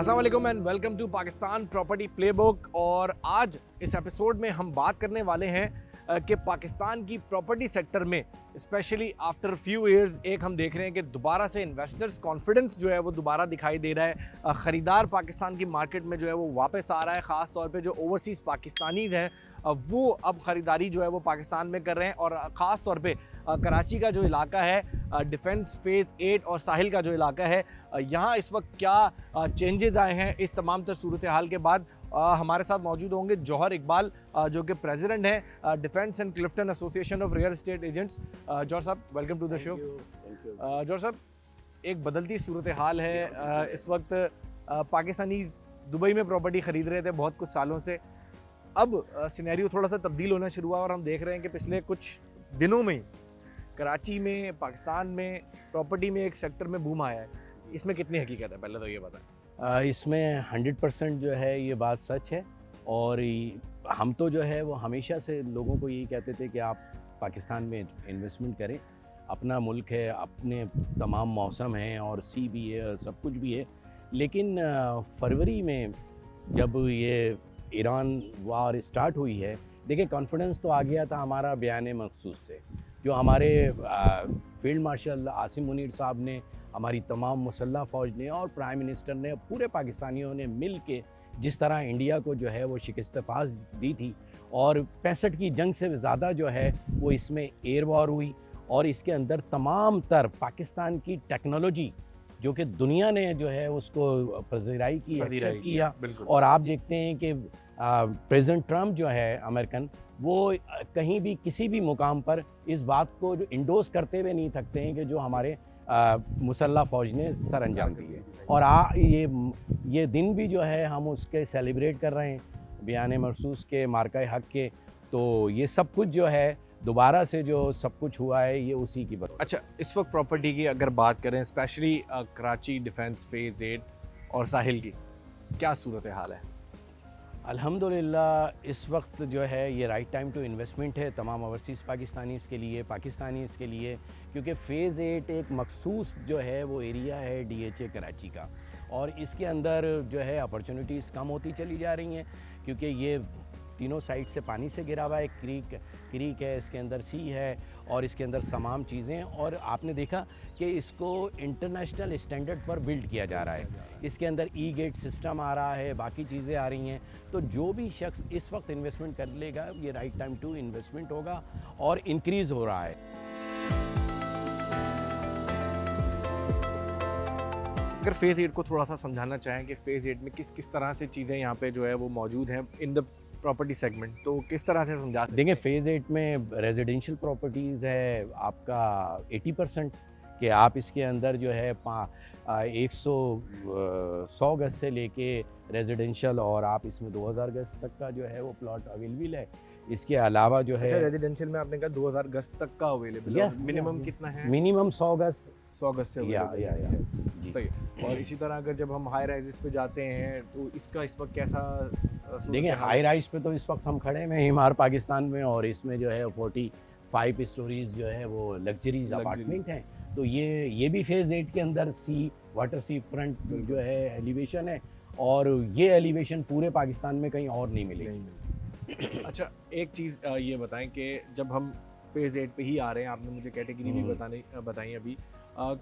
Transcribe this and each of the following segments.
अस्सलाम वालेकुम and welcome to Pakistan property playbook. और आज इस एपिसोड में हम बात करने वाले हैं कि पाकिस्तान की प्रॉपर्टी सेक्टर में स्पेशली आफ्टर फ्यू इयर्स एक हम देख रहे हैं कि दोबारा से इन्वेस्टर्स कॉन्फिडेंस जो है वो दोबारा दिखाई दे रहा है। ख़रीदार पाकिस्तान की मार्केट में जो है वो वापस आ रहा है। ख़ास तौर पे जो ओवरसीज़ पाकिस्तानीज़ हैं वो अब ख़रीदारी जो है वो पाकिस्तान में कर रहे हैं। और ख़ास तौर पे कराची का जो इलाका है, डिफेंस फेज़ 8 और साहिल का जो इलाका है, यहाँ इस वक्त क्या चेंजेस आए हैं, इस तमाम तर सूरत हाल के बाद हमारे साथ मौजूद होंगे जौहर इकबाल जो कि प्रेसिडेंट हैं defence and Clifton association of real estate agents. Jauhar साहब welcome to the show. Jauhar साहब, एक बदलती सूरत हाल है इस वक्त। पाकिस्तानी दुबई में प्रॉपर्टी ख़रीद रहे थे बहुत कुछ सालों से, अब सिनेरियो थोड़ा सा तब्दील होना शुरू हुआ और हम देख रहे हैं कि पिछले कुछ दिनों में कराची में, पाकिस्तान में प्रॉपर्टी में एक सेक्टर में बूम आया है। इसमें कितनी हकीकत है, पहले तो ये बताएं। इसमें 100% जो है ये बात सच है। और हम तो जो है वो हमेशा से लोगों को यही कहते थे कि आप पाकिस्तान में इन्वेस्टमेंट करें। अपना मुल्क है, अपने तमाम मौसम हैं और सी भी है, सब कुछ भी है। लेकिन फरवरी में जब ये ईरान वार स्टार्ट हुई है, देखिए कॉन्फिडेंस तो आ गया था हमारा बयान मखसूस से, जो हमारे फील्ड मार्शल आसिम मुनीर साहब ने, हमारी तमाम मुसल्ह फ़ौज ने और प्राइम मिनिस्टर ने, पूरे पाकिस्तानियों ने मिल के जिस तरह इंडिया को जो है वो शिकस्त-ए-फास दी थी। और 65 की जंग से ज़्यादा जो है वो इसमें एयर वॉर हुई और इसके अंदर तमाम तर पाकिस्तान की टेक्नोलॉजी जो कि दुनिया ने जो है उसको पज़ीराई की, एक्सेप्ट किया। और आप देखते हैं कि प्रेसिडेंट ट्रम्प जो है अमेरिकन, वो कहीं भी किसी भी मुकाम पर इस बात को जो इंडोर्स करते हुए नहीं थकते हैं कि जो हमारे मुसल्ह फ़ौज ने सर अंजाम दी है। और ये दिन भी जो है हम उसके सेलिब्रेट कर रहे हैं, बयान मखसूस के, मार्का हक़ के। तो ये सब कुछ जो है दोबारा से जो सब कुछ हुआ है ये उसी की बात। अच्छा, इस वक्त प्रॉपर्टी की अगर बात करें, स्पेशली कराची डिफेंस फेज़ 8 और साहिल की, क्या सूरत हाल है? अल्हम्दुलिल्लाह इस वक्त जो है ये राइट टाइम टू इन्वेस्टमेंट है तमाम ओवरसीज़ पाकिस्तानीज़ के लिए, पाकिस्तानीज़ के लिए, क्योंकि फ़ेज़ 8 एक मखसूस जो है वो एरिया है DHA कराची का। और इसके अंदर जो है अपॉर्चुनिटीज़ कम होती चली जा रही हैं, क्योंकि ये तीनों साइड से पानी से घिरा हुआ है। क्रीक है, इसके अंदर सी है और इसके अंदर तमाम चीज़ें। और आपने देखा कि इसको इंटरनेशनल स्टैंडर्ड पर बिल्ड किया जा रहा है। इसके अंदर ई-गेट सिस्टम आ रहा है, बाकी चीज़ें आ रही हैं। तो जो भी शख्स इस वक्त इन्वेस्टमेंट कर लेगा, ये राइट टाइम टू इन्वेस्टमेंट होगा और इंक्रीज़ हो रहा है। अगर फेज़ 8 को थोड़ा सा समझाना चाहें कि फेज़ 8 में किस किस तरह से चीज़ें यहाँ पे जो है वो मौजूद हैं इन द प्रॉपर्टी सेगमेंट, तो किस तरह से समझा सकते हैं? देखिए फ़ेज़ 8 में रेजिडेंशियल प्रॉपर्टीज़ है आपका 80%, कि आप इसके अंदर जो है 100 गज से लेके रेजिडेंशियल, और आप इसमें 2000 गज तक का जो है वो प्लॉट अवेलेबल है। इसके अलावा जो है रेजिडेंशियल में आपने कहा 2000 गज तक का अवेलेबल है। मिनिमम कितना है? मिनिमम 100 गज 100 गज से या सही। और इसी तरह अगर जब हम हाई राइजेस पे जाते हैं तो इसका इस वक्त कैसा? देखिए हाई राइज पे तो इस वक्त हम खड़े हैं हिमार पाकिस्तान में, और इसमें जो है 45 स्टोरीज जो है वो लग्जरीज अपार्टमेंट हैं। तो ये भी फ़ेज़ 8 के अंदर वाटर सी फ्रंट जो है एलिवेशन है, और ये एलिवेशन पूरे पाकिस्तान में कहीं और नहीं मिलेगी। अच्छा, एक चीज़ ये बताएं कि जब हम फेज़ 8 पे ही आ रहे हैं, आपने मुझे कैटेगरी भी बताई अभी,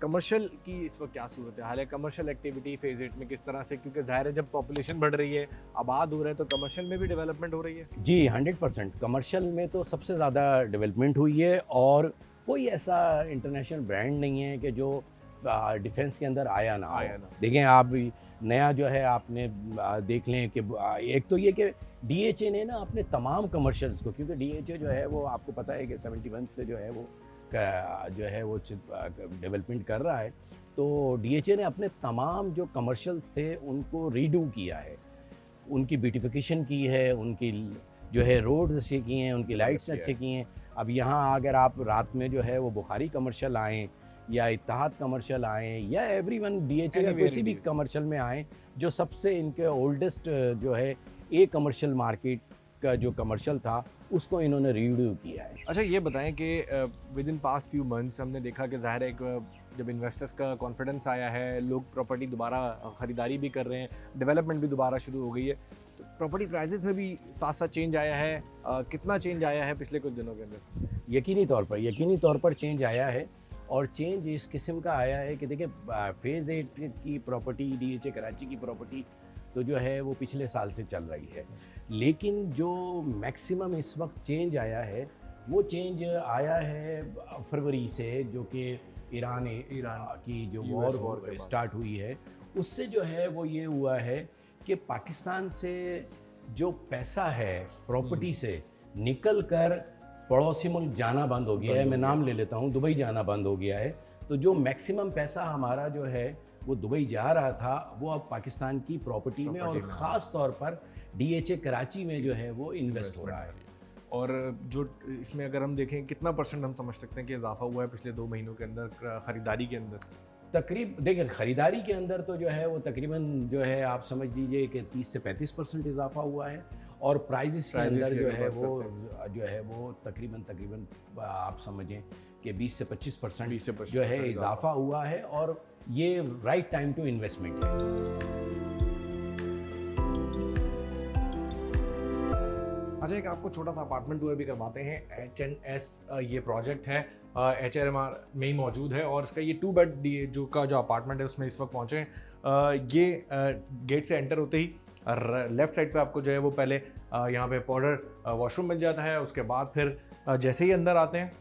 कमर्शियल की इस वक्त क्या सूरत हाल है? कमर्शियल एक्टिविटी फेज़ 8 में किस तरह से, क्योंकि ज़ाहिर है जब पॉपुलेशन बढ़ रही है, आबाद हो रहे हैं, तो कमर्शियल में भी डेवलपमेंट हो रही है? जी 100% कमर्शियल में तो सबसे ज़्यादा डेवलपमेंट हुई है। और कोई ऐसा इंटरनेशनल ब्रांड नहीं है कि जो डिफेंस के अंदर आया ना। देखें आप नया जो है आपने देख लें कि एक तो ये कि DHA ने ना अपने तमाम कमर्शियल्स को, क्योंकि DHA जो है वो आपको पता है कि 71 से जो है वो डेवलपमेंट कर रहा है। तो DHA ने अपने तमाम जो कमर्शियल्स थे उनको रीडू किया है, उनकी ब्यूटिफिकेशन की है, उनकी जो है रोड्स अच्छे किए हैं, उनकी लाइट्स अच्छे किए हैं। अब यहाँ अगर आप रात में जो है वो बुखारी कमर्शियल आएँ या इत्तेहाद कमर्शियल आएँ या एवरीवन DHA या किसी भी कमर्शियल में आएँ, जो सबसे इनके ओल्डेस्ट जो है कमर्शियल मार्केट का जो कमर्शियल था उसको इन्होंने रिव्यू किया है। अच्छा ये बताएं कि with in past few months हमने देखा कि ज़ाहिर है एक जब इन्वेस्टर्स का कॉन्फिडेंस आया है, लोग प्रॉपर्टी दोबारा ख़रीदारी भी कर रहे हैं, डेवलपमेंट भी दोबारा शुरू हो गई है, तो प्रॉपर्टी प्राइजेस में भी साथ साथ चेंज आया है। कितना चेंज आया है पिछले कुछ दिनों के अंदर? यकीनी तौर पर चेंज आया है, और चेंज इस किस्म का आया है कि देखिए फेज़ 8 की प्रॉपर्टी, DHA कराची की प्रॉपर्टी तो जो है वो पिछले साल से चल रही है, लेकिन जो मैक्सिमम इस वक्त चेंज आया है वो चेंज आया है फरवरी से, जो कि ईरान की जो US वॉर के वॉर बाद। स्टार्ट हुई है, उससे जो है वो ये हुआ है कि पाकिस्तान से जो पैसा है प्रॉपर्टी से निकल कर पड़ोसी मुल्क जाना बंद हो गया है। मैं नाम ले लेता हूँ, दुबई जाना बंद हो गया है। तो जो मैक्सिमम पैसा हमारा जो है वो दुबई जा रहा था, वो अब पाकिस्तान की प्रॉपर्टी में और ख़ास तौर पर DHA कराची में जो है वो इन्वेस्ट हो रहा है। और जो इसमें अगर हम देखें कितना परसेंट हम समझ सकते हैं कि इजाफा हुआ है पिछले 2 महीनों के अंदर ख़रीदारी के अंदर? देखिए ख़रीदारी के अंदर तो जो है वो तकरीबन जो है आप समझ लीजिए कि 30 से 35% इजाफा हुआ है, और प्राइजेस के अंदर जो है वो तकरीबन आप समझें कि 20 से 25% जो है इजाफा हुआ है, और ये राइट टाइम टू इन्वेस्टमेंट है। अच्छा एक आपको छोटा सा अपार्टमेंट टूर भी करवाते हैं। HNS ये प्रोजेक्ट है, HRMR में ही मौजूद है, और इसका ये 2 बेड जो अपार्टमेंट है उसमें इस वक्त पहुँचे हैं। ये गेट से एंटर होते ही लेफ़्ट साइड पे आपको जो है वो पहले यहाँ पे पाउडर वॉशरूम मिल जाता है। उसके बाद फिर जैसे ही अंदर आते हैं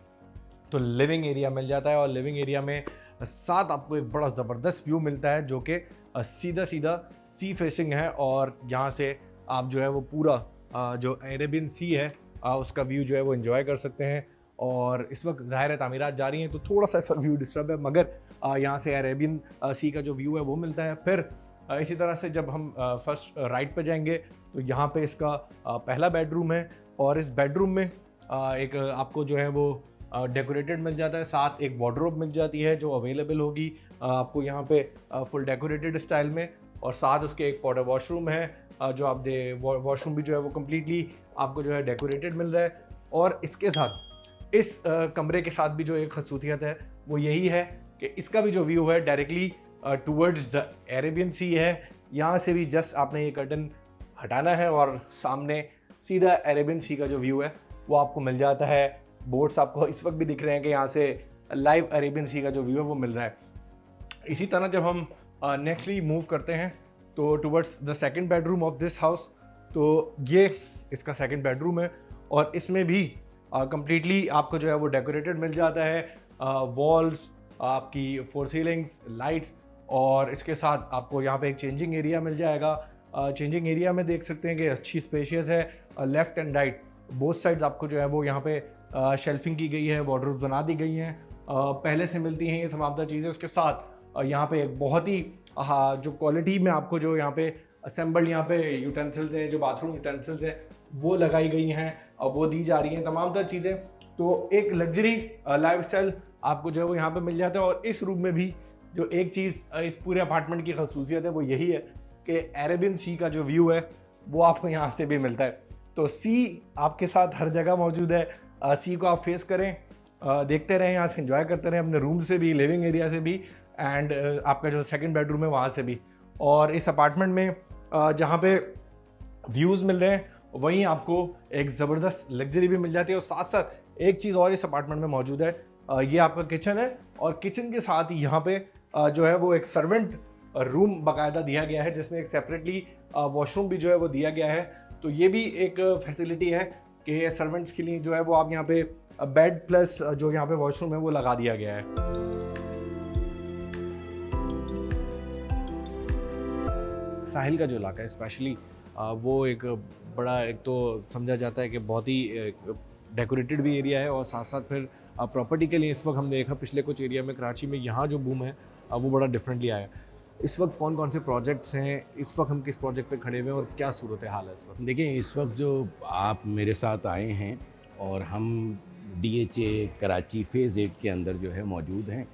तो लिविंग एरिया मिल जाता है, और लिविंग एरिया में साथ आपको एक बड़ा ज़बरदस्त व्यू मिलता है जो कि सीधा सी फेसिंग है, और यहाँ से आप जो है वो पूरा जो अरेबियन सी है उसका व्यू जो है वो एंजॉय कर सकते हैं। और इस वक्त ज़ाहिर है तामीरात जा रही हैं तो थोड़ा सा ऐसा व्यू डिस्टर्ब है, मगर यहाँ से अरेबियन सी का जो व्यू है वो मिलता है। फिर इसी तरह से जब हम फर्स्ट राइट पे जाएंगे तो यहाँ पे इसका पहला बेडरूम है, और इस बेडरूम में एक आपको जो है वो डेकोरेटेड मिल जाता है, साथ एक वार्डरोब मिल जाती है जो अवेलेबल होगी आपको यहाँ पे फुल डेकोरेटेड स्टाइल में, और साथ उसके एक पाउडर वॉशरूम है जो आप वॉशरूम भी जो है वो कम्प्लीटली आपको जो है डेकोरेटेड मिल रहा है। और इसके साथ इस कमरे के साथ भी जो एक खसूसियत है वो यही है कि इसका भी जो व्यू है डायरेक्टली टूवर्ड्स द अरेबियन सी है। यहाँ से भी जस्ट आपने ये कर्टन हटाना है और सामने सीधा अरेबियन सी का जो व्यू है वो आपको मिल जाता है। बोर्ड्स आपको इस वक्त भी दिख रहे हैं कि यहाँ से लाइव अरेबियन सी का जो व्यू है वो मिल रहा है। इसी तरह जब हम नेक्स्टली मूव करते हैं तो towards the second bedroom of this house, तो ये इसका सेकंड बेडरूम है, और इसमें भी कम्प्लीटली आपको जो है वो डेकोरेटेड मिल जाता है। वॉल्स आपकी 4 सीलिंग्स, लाइट्स, और इसके साथ आपको यहाँ पे एक चेंजिंग एरिया मिल जाएगा। चेंजिंग एरिया में देख सकते हैं कि अच्छी स्पेशियस है। Left and right both sides आपको जो है वो यहाँ पे शेल्फिंग की गई है, वार्डरोब्स बना दी गई हैं, पहले से मिलती हैं ये तमाम चीज़ें। उसके साथ यहाँ पे एक बहुत ही जो क्वालिटी में आपको जो यहाँ पे असेंबल्ड यहाँ पे यूटेंसिल्स हैं, जो बाथरूम यूटेंसिल्स हैं वो लगाई गई हैं और वो दी जा रही हैं तमाम चीज़ें। तो एक लग्जरी लाइफस्टाइल आपको जो है वो यहाँ पे मिल जाता है। और इस रूम में भी जो एक चीज़ इस पूरे अपार्टमेंट की खसूसियत है वो यही है कि अरेबियन सी का जो व्यू है वो आपको यहाँ से भी मिलता है। तो सी आपके साथ हर जगह मौजूद है। सी को आप फेस करें, देखते रहें, यहाँ से एंजॉय करते रहें अपने रूम से भी, लिविंग एरिया से भी, एंड आपका जो सेकंड बेडरूम है वहाँ से भी। और इस अपार्टमेंट में जहाँ पे व्यूज़ मिल रहे हैं वहीं आपको एक ज़बरदस्त लग्जरी भी मिल जाती है। और साथ साथ एक चीज़ और इस अपार्टमेंट में मौजूद है, ये आपका किचन है, और किचन के साथ ही यहाँ पे जो है वो एक सर्वेंट रूम बाकायदा दिया गया है जिसमें एक सेपरेटली वॉशरूम भी जो है वो दिया गया है। तो ये भी एक फैसिलिटी है कि सर्वेंट्स के लिए जो है वो आप यहाँ पे बेड प्लस जो यहाँ पे वॉशरूम है वो लगा दिया गया है। साहिल का जो इलाका है स्पेशली वो एक बड़ा, एक तो समझा जाता है कि बहुत ही डेकोरेटेड भी एरिया है, और साथ साथ फिर प्रॉपर्टी के लिए इस वक्त हमने देखा पिछले कुछ एरिया में कराची में यहाँ जो बूम है वो बड़ा डिफरेंटली आया। इस वक्त कौन कौन से प्रोजेक्ट्स हैं, इस वक्त हम किस प्रोजेक्ट पे खड़े हुए हैं और क्या सूरत हाल है इस वक्त? देखिए इस वक्त जो आप मेरे साथ आए हैं और हम DHA कराची फ़ेज़ 8 के अंदर जो है मौजूद हैं,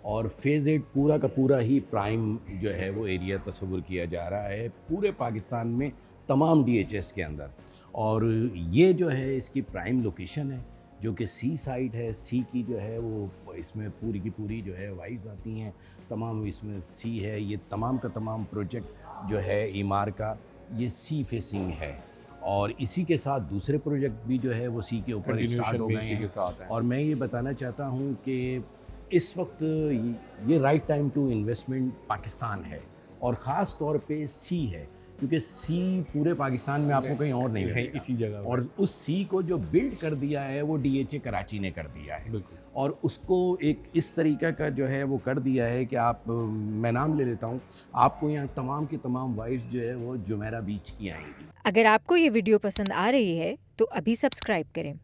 और फ़ेज़ 8 पूरा का पूरा ही प्राइम जो है वो एरिया तस्वुर किया जा रहा है पूरे पाकिस्तान में तमाम DHS के अंदर। और ये जो है इसकी प्राइम लोकेशन है, जो कि सी साइड है। सी की जो है वो इसमें पूरी की पूरी जो है वाइब्स आती हैं, तमाम इसमें सी है। ये तमाम का तमाम प्रोजेक्ट जो है ईमार का ये सी फेसिंग है, और इसी के साथ दूसरे प्रोजेक्ट भी जो है वो सी के ऊपर स्टार्ट हो गए हैं। और मैं ये बताना चाहता हूँ कि इस वक्त ये right time to investment Pakistan है, और ख़ास तौर पे सी है, क्योंकि सी पूरे पाकिस्तान में आपको कहीं और नहीं मिलेगा, इसी जगह। और उस सी को जो बिल्ड कर दिया है वो DHA कराची ने कर दिया है, बिल्कुल। और उसको एक इस तरीक़ा का जो है वो कर दिया है कि आप, मैं नाम ले लेता हूँ, आपको यहाँ तमाम की तमाम वाइफ्स जो है वो जुमेरा बीच की आएंगी। अगर आपको ये वीडियो पसंद आ रही है तो अभी सब्सक्राइब करें।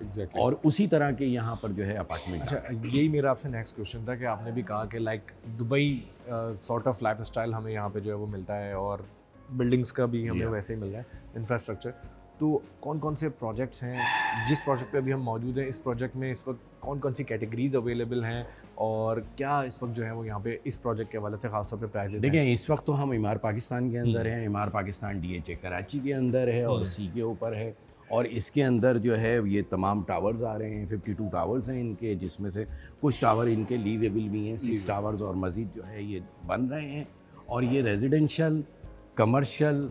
Exactly. और उसी तरह के यहाँ पर जो है अपार्टमेंट। अच्छा, यही मेरा आपसे नेक्स्ट क्वेश्चन था कि आपने भी कहा कि like Dubai sort of life style हमें यहाँ पे जो है वो मिलता है, और बिल्डिंग्स का भी हमें वैसे ही मिल रहा है, इंफ्रास्ट्रक्चर। तो कौन कौन से प्रोजेक्ट्स हैं जिस प्रोजेक्ट पे अभी हम मौजूद हैं? इस प्रोजेक्ट में इस वक्त कौन कौन सी कैटेगरीज अवेलेबल हैं, और क्या इस वक्त जो है वो यहाँ पे इस प्रोजेक्ट के हवाले से खासतौर पे प्राइस? देखिए, इस वक्त तो हम ईमार पाकिस्तान के अंदर हैं। ईमार पाकिस्तान DHA कराची के अंदर है और सी के ऊपर है, और इसके अंदर जो है ये तमाम टावर्स आ रहे हैं। 52 टावर्स हैं इनके, जिसमें से कुछ टावर इनके लीवेबल भी हैं, 6 टावर्स और मज़ीद जो है ये बन रहे हैं। और ये रेजिडेंशियल, कमर्शियल,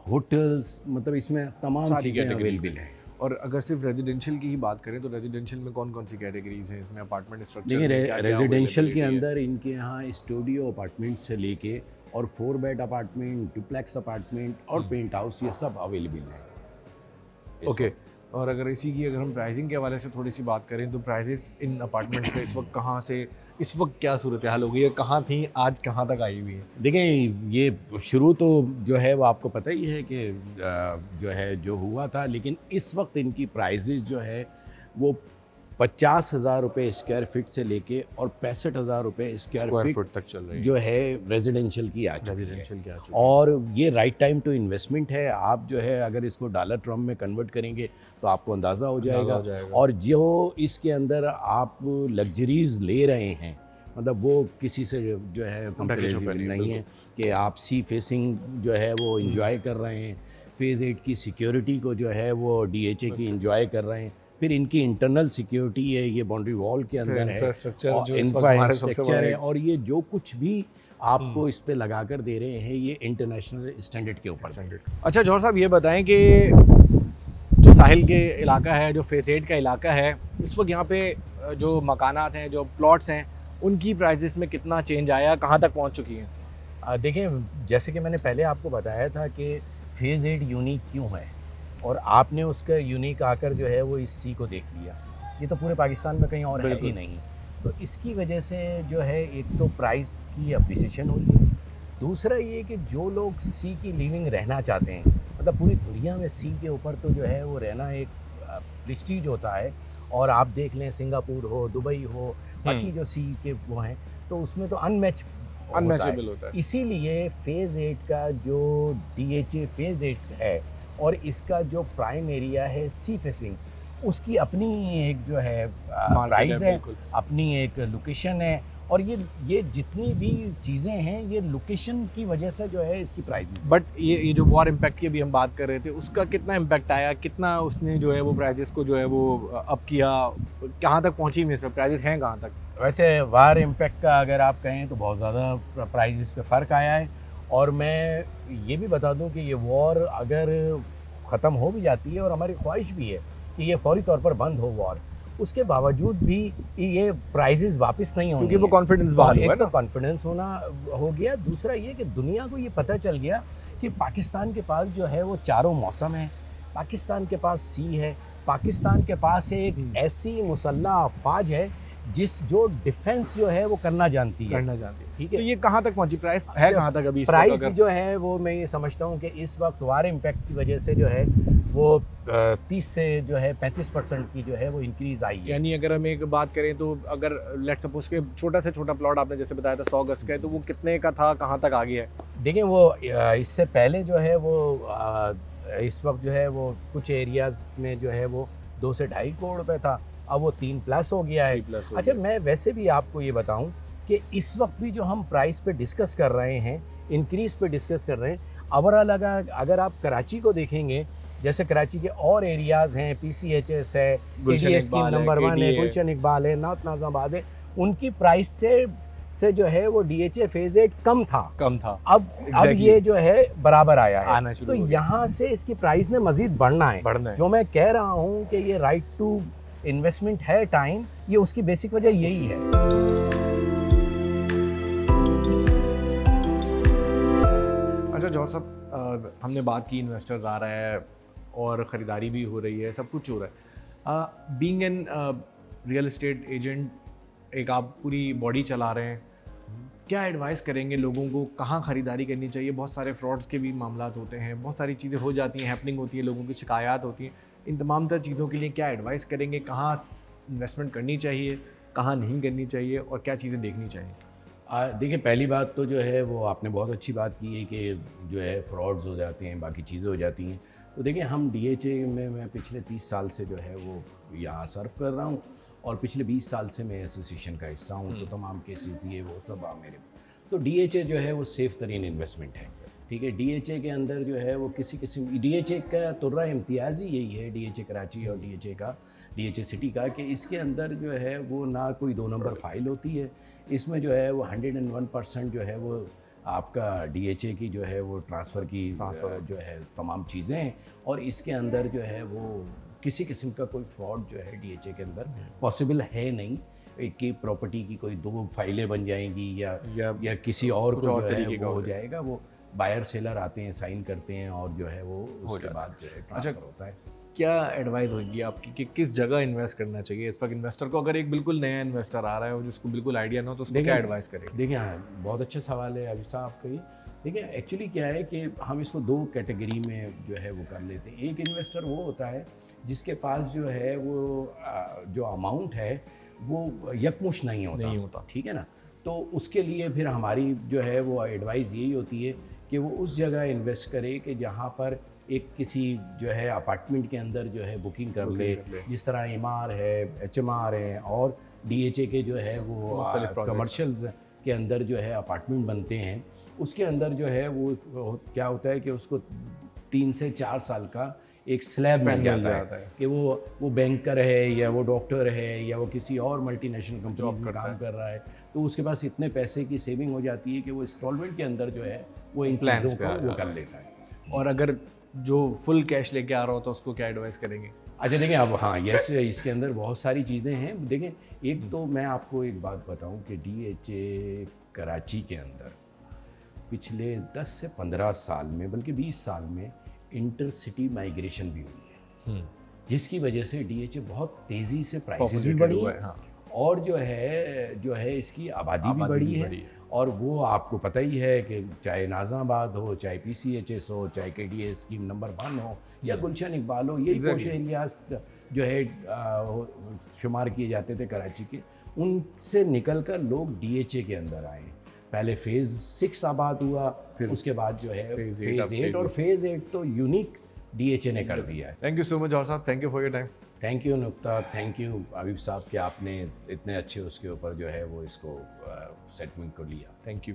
होटल्स, मतलब इसमें तमाम चीज़ें अवेलेबल हैं। और अगर सिर्फ रेजिडेंशियल की ही बात करें तो रेजिडेंशियल में कौन कौन सी कैटेगरीज हैं इसमें? Apartment structure? देखिए, रेजिडेंशियल के अंदर इनके यहाँ स्टूडियो अपार्टमेंट से लेके और 4 बेड अपार्टमेंट, डुप्लेक्स अपार्टमेंट और पेंट हाउस, ये सब अवेलेबल हैं। ओके। और अगर इसी की अगर हम प्राइसिंग के हवाले से थोड़ी सी बात करें तो प्राइसेस इन अपार्टमेंट्स में इस वक्त कहाँ से, इस वक्त क्या सूरत हाल हो गई है, कहाँ थी, आज कहाँ तक आई हुई है? देखें, ये शुरू तो जो है वो आपको पता ही है कि जो है जो हुआ था, लेकिन इस वक्त इनकी प्राइसेस जो है वो 50,000 रुपये स्क्वायर फीट से लेके और 65,000 रुपये स्क्वायर फीट तक चल रही है जो है रेजिडेंशियल की आ चुकी है। है। और ये राइट टाइम टू इन्वेस्टमेंट है। आप जो है अगर इसको डॉलर टर्म में कन्वर्ट करेंगे तो आपको अंदाज़ा हो जाएगा। और जो इसके अंदर आप लग्जरीज़ ले रहे हैं, मतलब वो किसी से जो है कंपेरेटिव नहीं है कि आप सी फेसिंग जो है वो इंजॉय कर रहे हैं, फेज़ 8 की सिक्योरिटी को जो है वो DHA की इंजॉय कर रहे हैं, फिर इनकी इंटरनल सिक्योरिटी है, ये बाउंड्री वॉल के अंदर है, इंफ्रास्ट्रक्चर है, और ये जो कुछ भी आपको इस पे लगा कर दे रहे हैं ये इंटरनेशनल स्टैंडर्ड के ऊपर। अच्छा जौहर साहब, ये बताएं कि जो साहिल के इलाका है, जो फेज़ 8 का इलाका है, इस वक्त यहाँ पे जो मकानात हैं, जो प्लॉट्स हैं, उनकी प्राइसेस में कितना चेंज आया, कहाँ तक पहुँच चुकी हैं? देखें, जैसे कि मैंने पहले आपको बताया था कि फेज़ 8 यूनिक क्यों है, और आपने उसका यूनिक आकर जो है वो इस सी को देख लिया। ये तो पूरे पाकिस्तान में कहीं और है ही नहीं। तो इसकी वजह से जो है एक तो प्राइस की अप्रिसिएशन हुई है, दूसरा ये कि जो लोग सी की लिविंग रहना चाहते हैं, मतलब पूरी दुनिया में सी के ऊपर तो जो है वो रहना एक प्रेस्टीज होता है। और आप देख लें, सिंगापुर हो, दुबई हो, बाकी जो सी के वो हैं, तो उसमें तो अनमैचेबल होता है। इसीलिए फेज़ 8 का जो DHA फेज़ 8 है और इसका जो प्राइम एरिया है सी फेसिंग, उसकी अपनी एक जो है प्राइस है, अपनी एक लोकेशन है, और ये जितनी भी चीज़ें हैं ये लोकेशन की वजह से जो है इसकी प्राइस है। बट ये जो वॉर इम्पैक्ट की अभी हम बात कर रहे थे, उसका कितना इम्पैक्ट आया, कितना उसने जो है वो प्राइसेस को जो है वो अप किया, कहाँ तक पहुँची में इसमें प्राइसेस हैं कहाँ तक? वैसे वार इम्पैक्ट का अगर आप कहें तो बहुत ज़्यादा प्राइसेस पे फ़र्क आया है। और मैं ये भी बता दूं कि ये वॉर अगर ख़त्म हो भी जाती है, और हमारी ख्वाहिश भी है कि ये फौरी तौर पर बंद हो वॉर, उसके बावजूद भी ये प्राइसेस वापस नहीं होंगे, क्योंकि वो कॉन्फिडेंस बाहर एक तो कॉन्फिडेंस होना हो गया, दूसरा ये कि दुनिया को ये पता चल गया कि पाकिस्तान के पास जो है वो चारों मौसम है, पाकिस्तान के पास सी है, पाकिस्तान के पास एक ऐसी मुसल्लह अफवाज है जो डिफेंस जो है वो करना जानती है। ठीक है, तो ये कहाँ तक पहुँची, प्राइस है कहाँ तक अभी? प्राइस जो है वो मैं ये समझता हूँ कि इस वक्त वार इम्पैक्ट की वजह से जो है वो 30 से जो है 35% की जो है वो इंक्रीज़ आई है। यानी अगर हम एक बात करें तो अगर लेट्स सपोज के छोटा से छोटा प्लॉट आपने जैसे बताया था 100 गज का है, तो वो कितने का था, कहाँ तक आ गया है? देखिए, वो इससे पहले जो है वो इस वक्त जो है वो कुछ एरियाज़ में जो है वो 2 से 2.5 करोड़ रुपये था, अब वो 3+ हो गया है। 3+ हो अच्छा, गया। मैं वैसे भी आपको ये बताऊं कि इस वक्त भी जो हम प्राइस पे डिस्कस कर रहे हैं, इंक्रीज पे डिस्कस कर रहे हैं, ओवरऑल अगर आप कराची को देखेंगे, जैसे कराची के और एरियाज़ हैं, PCHS है, गुलशन ADS स्कीम इकबाल है, नंबर 1 है, KDA गुलशन इकबाल है, नात नाज़ाबाद है, उनकी प्राइस से जो है वो DHA फेज 8 कम था। कम था, अब Exactly. ये जो है बराबर आया है। आना शुरू तो हो गया। यहाँ से इसकी प्राइस ने मजीद बढ़ना है। बढ़ना है। जो मैं कह रहा हूँ कि ये राइट टू इन्वेस्टमेंट है टाइम, ये उसकी बेसिक वजह यही है। अच्छा जौहर साहब, हमने बात की इन्वेस्टर्स आ रहा है और ख़रीदारी भी हो रही है, सब कुछ हो रहा है। Being an real estate agent, एक आप पूरी बॉडी चला रहे हैं, क्या एडवाइस करेंगे लोगों को, कहाँ ख़रीदारी करनी चाहिए? बहुत सारे फ्रॉड्स के भी मामलात होते हैं, बहुत सारी चीज़ें हो जाती हैं, हैपनिंग होती है, लोगों की शिकायत होती हैं। इन तमाम तर चीज़ों के लिए क्या एडवाइस करेंगे? कहाँ इन्वेस्टमेंट करनी चाहिए, कहाँ नहीं करनी चाहिए, और क्या चीज़ें देखनी चाहिए? देखिए, पहली बात तो जो है वो आपने बहुत अच्छी बात की है कि जो है फ्रॉड्स हो जाते हैं, बाकी चीज़ें हो जाती हैं। तो देखिए, हम DHA में मैं पिछले 30 साल से जो है वो यहाँ सर्व कर रहा हूँ, और पिछले 20 साल से मैं एसोसिएशन का हिस्सा हूँ। तो तमाम केसेस ये वो सब मेरे, तो DHA जो है वो सेफ़ तरीन इन्वेस्टमेंट है। ठीक है, DHA के अंदर जो है वो किसी किस्म, DHA का तुर्रा इम्तियाज़ ही यही है, DHA कराची और DHA सिटी का, कि इसके अंदर जो है वो ना कोई 2 नंबर फाइल होती है। इसमें जो है वो 101% जो है वो आपका DHA की जो है वो ट्रांसफ़र की जो है तमाम चीज़ें हैं, और इसके अंदर जो है वो किसी किस्म का कोई फ्रॉड जो है DHA के अंदर पॉसिबल है नहीं। एक की प्रॉपर्टी की कोई 2 फाइलें बन जाएंगी या किसी और कुछ को और जो है तरीके का वो हो हो जाएगा। वो बायर सेलर आते हैं, साइन करते हैं, और जो है वो उसके जाता बाद जो है ट्रांसफ़र होता है। क्या एडवाइस होगी आपकी कि किस जगह इन्वेस्ट करना चाहिए इस वक्त इन्वेस्टर को? अगर एक बिल्कुल नया इन्वेस्टर आ रहा है और जिसको बिल्कुल आइडिया ना हो, तो उसको क्या एडवाइस करेंगे? देखिए, हाँ, बहुत अच्छा सवाल है अभी साहब आपका ये। देखिए, एक्चुअली क्या है कि हम इसको 2 कैटेगरी में जो है वो कर लेते हैं। एक इन्वेस्टर वो होता है जिसके पास जो है वो जो अमाउंट है वो यकमुश्त नहीं होता। ठीक है ना? तो उसके लिए फिर हमारी जो है वो एडवाइस यही होती है कि वो उस जगह इन्वेस्ट करे कि जहाँ पर एक किसी जो है अपार्टमेंट के अंदर जो है बुकिंग कर ले, जिस तरह एमआर है, HMR है, और DHA के जो है वो कमर्शियल्स के अंदर जो है अपार्टमेंट बनते हैं। उसके अंदर जो है वो क्या होता है कि उसको 3 से 4 साल का एक स्लैब मिल जाता है कि वो बैंकर है, या वो डॉक्टर है, या वो किसी और मल्टीनेशनल कंपनी में काम कर रहा है। तो उसके पास इतने पैसे की सेविंग हो जाती है कि वो इंस्टॉलमेंट के अंदर जो है वो इन चीज़ों को वो कर लेता है। और अगर जो फुल कैश लेके आ रहा हो तो उसको क्या एडवाइस करेंगे? अच्छा, देखिए, अब हाँ, यस, इसके अंदर बहुत सारी चीज़ें हैं। देखिए, एक तो मैं आपको एक बात बताऊं कि DHA कराची के अंदर पिछले 10 से 15 साल में, बल्कि 20 साल में इंटरसिटी माइग्रेशन भी हुई है, जिसकी वजह से DHA बहुत तेज़ी से प्राइसेस भी बढ़ी है, हाँ। और जो है इसकी आबादी भी बढ़ी है। और वो आपको पता ही है कि चाहे नाज़ाबाद हो, चाहे PCHS हो, चाहे KDA स्कीम नंबर 1 हो, या गुलशन इकबाल हो, ये पोश एरियाज जो है शुमार किए जाते थे कराची के, उनसे निकल कर लोग DHA के अंदर आए। पहले फेज़ 6 आबाद हुआ, उसके बाद जो है फेज़ 8, और फेज़ 8 तो यूनिक DHA ने कर दिया है। थैंक यू सो मच जौहर साहब, thank you for your time. Thank you नुक्ता, थैंक यू आबिब साहब कि आपने इतने अच्छे उसके ऊपर जो है वो इसको सेटमेंट को लिया। Thank you.